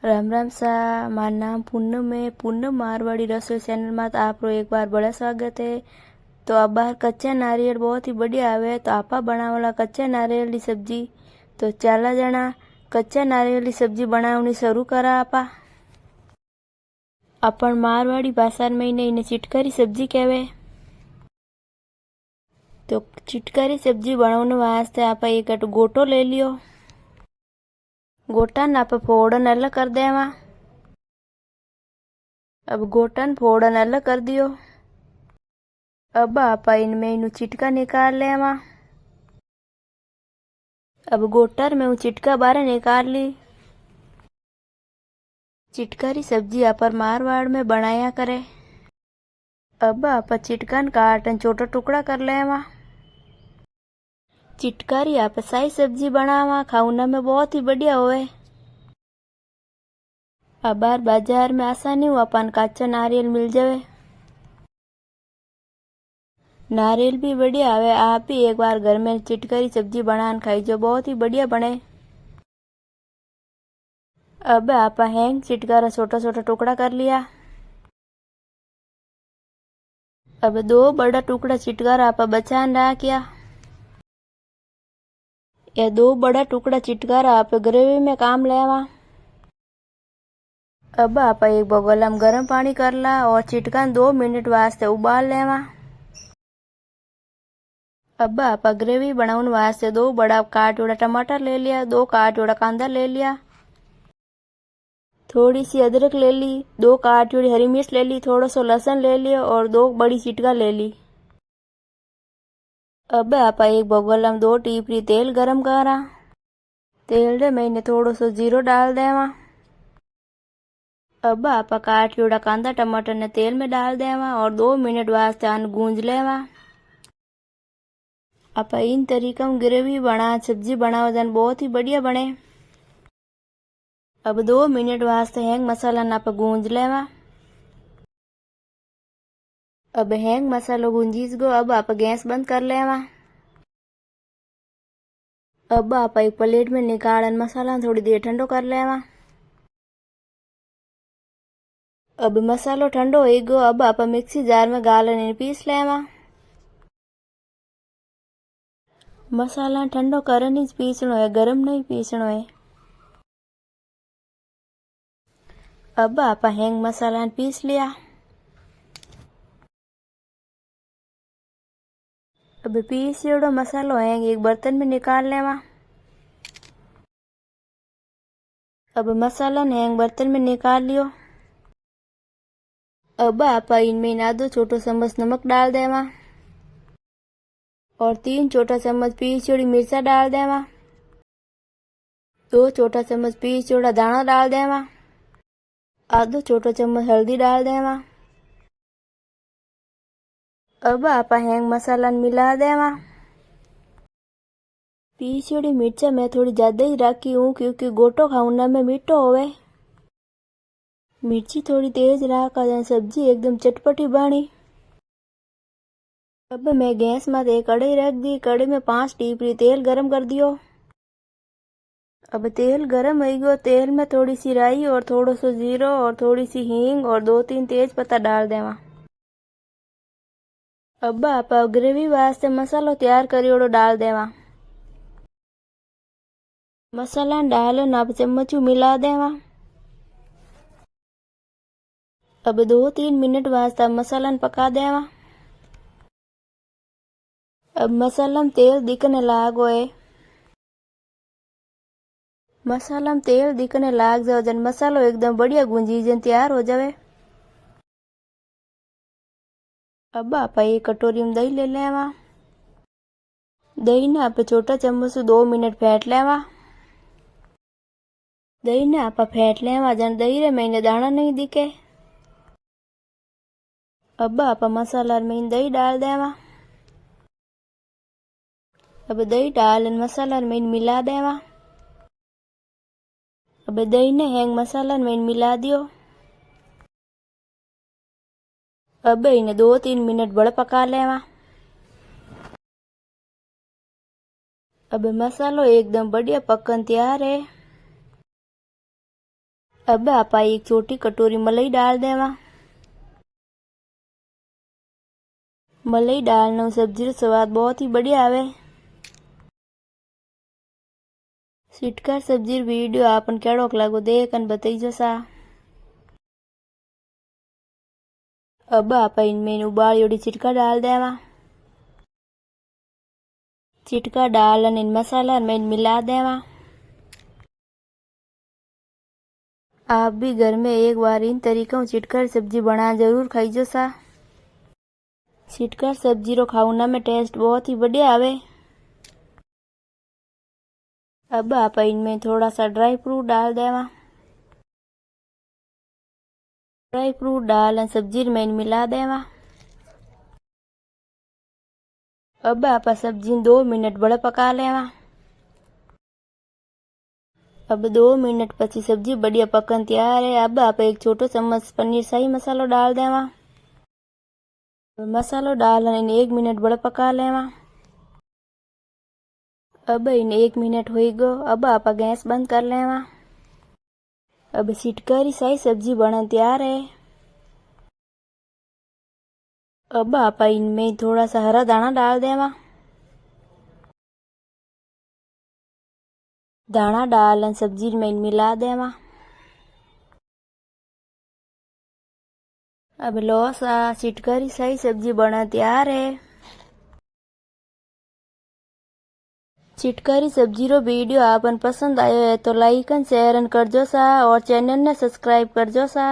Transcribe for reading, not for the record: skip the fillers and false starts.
राम राम सा। मार नाम पूनम है। पूनम मारवाड़ी रसोई चैनल में तो आप एक बार बड़ा स्वागत है। तो अब बाहर कच्चा नारियल बहुत ही बढ़िया आवे तो आपा बनावला कच्चा नारियल की सब्जी। तो चाला जना कच्चा नारियल की सब्जी बनावनी शुरू करा आपा। अपन मारवाड़ी भाषा में इन्हें चिटकारी सब्जी कहवे। तो चिटकारी सब्जी बनाने वास्ते आपा एक गोटो ले लियो। गोटा ने आप फोड़न अलग कर देवा। अब गोटन फोड़न अलग कर दियो। अब आप इनमें इनु चिटका निकाल लेवा। अब गोटर में चिटका बाहर निकाल ली। चिटकारी सब्जी आप मारवाड़ में बनाया करे। अब आप चिटकान काटन छोटा टुकड़ा कर लेवा। चिटकारी आप साई सब्जी बनावा खाऊना में बहुत ही बढ़िया होवे। अब बाहर बाजार में आसानी हो अपन काचा नारियल मिल जावे। नारियल भी बढ़िया आवे। आप भी एक बार घर में चिटकारी सब्जी बनान खाई जो बहुत ही बढ़िया बने। अब आप हैंग चिटकारा छोटा छोटा टुकड़ा कर लिया। अब दो बड़ा टुकड़ा चिटकारा आप बचान रखिया। यह दो बड़ा टुकड़ा चिटकारा आप ग्रेवी में काम लेवा। अब आप एक बगोला में गर्म पानी कर ला और चिटकान 2 मिनट वास्ते उबाल लेवा। अब आप ग्रेवी बनाने वास्ते 2 बड़ा काटोड़ा टमाटर ले लिया, 2 काटोड़ा कांदा ले लिया, थोड़ी सी अदरक ले ली, 2 काटोड़ी हरी मिर्च ले ली, थोड़ा सा लहसुन ले लिया और 2 बड़ी चिटका ले ली। अब आप एक बगोला में 2 टीपरी तेल गरम करा। तेल में थोड़ा सा जीरो डाल देवा। अब आप काटोड़ा कांदा टमाटर ने तेल में डाल देवा और 2 मिनट वास्ते आन गूंज लेवा। आप इन तरीका में ग्रेवी बना सब्जी बनाओ जन बहुत ही बढ़िया बने। अब 2 मिनट वास्ते हैंग मसाला ना आप गूंज लेवा। अब हैंग मसालो गूंजीस गो। अब आप गैस बंद कर लेवा। अब आप एक प्लेट में निकालन मसाला थोड़ी देर ठंडो कर लेवा। अब मसालो ठंडो हो गयो। अब आप मिक्सी जार में गालन पीस लेवा। मसाला ठंडो करन ही पीसनो है, गरम नहीं पीसनो है। अब आप हैंग मसाला पीस लिया। अब पीसियोड़ो मसालो हैंग एक बर्तन में निकाल लेवा। अब मसाला हैंग बर्तन में निकाल लियो। अब आप इनमें आधो छोटो चम्मच नमक डाल देवा और 3 छोटा चम्मच पीसियोड़ी मिर्चा डाल देवा। 2 छोटा चम्मच पीसियोड़ा दाना डाल देवा। आधो छोटा चम्मच हल्दी डाल देवा। अब आप हैंग मसाला मिला देवा। पीसियोड़ी मिर्चा मैं थोड़ी ज्यादा ही रखी हूँ क्योंकि गोटो खाऊना में मीठो होवे। मिर्ची थोड़ी तेज रखा जाए सब्जी एकदम चटपटी बनी। अब मैं गैस में एक कढ़ाई रख दी। कढ़ाई में 5 टीपरी तेल गरम कर दियो। अब तेल गरम हो गयो। तेल में थोड़ी सी राई और थोड़ा सा जीरो और थोड़ी सी हींग और 2-3 तेज पत्ता डाल देवा। अब आप ग्रेवी वास्ते मसालो तैयार करियोड़ो डाल देवा। मसाला डालन आप चम्मचू मिला देवा। अब 2-3 मिनट वास्ते मसाला पका देवा। अब मसाला में तेल दिखने लागो है। मसाला में तेल दिखने लाग जाओ जन मसालो एकदम बढ़िया गुंजी जन तैयार हो जावे। अब आप एक कटोरी में दही ले लेवा। दही ने आप छोटा चम्मच 2 मिनट फेंट लेवा। दही ने आप फेंट लेवा जन दही रे मैंने दाना नहीं दिखे। अब आप मसाला में दही डाल देवा। अब दही डाल मसाला में मिला देवा। अब दही ने हैंग मसाला में मिला दियो। अब इन्हें 2-3 मिनट बड़ पका लेवा। अब मसालो एकदम बढ़िया पकन तैयार है। अब आपा एक छोटी कटोरी मलाई डाल देवा। मलाई डालने सब्जी रो स्वाद बहुत ही बढ़िया आवे। चिटकार सब्जी वीडियो आपन केड़ो लागो देख अन बताई जसा। अब आप इनमें उबाली चिटका डाल देवा। चिटका डाल इन मसाला में मिला देवा। आप भी घर में एक बार इन तरीकों चिटकर सब्जी बना जरूर खाई जसा। चिटकर सब्जी रो खाना में टेस्ट बहुत ही बढ़िया आवे। अब आप इनमें थोड़ा सा ड्राई फ्रूट डाल देवा। ड्राई फ्रूट डाल सब्जी में मिला देवा। अब आप सब्जी 2 मिनट बड़ा पका लेवा। अब 2 मिनट पची सब्जी बढ़िया पकन तैयार है। अब आप एक छोटो चम्मच पनीर शाही मसालो डाल देवा। मसालो डाल 1 मिनट बड़ा पका लेवा। अब इन 1 मिनट हो गो। अब आप गैस बंद कर लेवा। अब चिटकारी शाही सब्जी बना तैयार है। अब आप इनमें थोड़ा सा हरा दाना डाल देवा। दाना डाल सब्जी में मिला देवा। अब लो सा चिटकारी शाही सब्जी बना तैयार है। चिटकारी सब्जी रो वीडियो आपन पसंद आयो है तो लाइक एंड शेयर कर जो सा और चैनल ने सब्सक्राइब कर जो सा।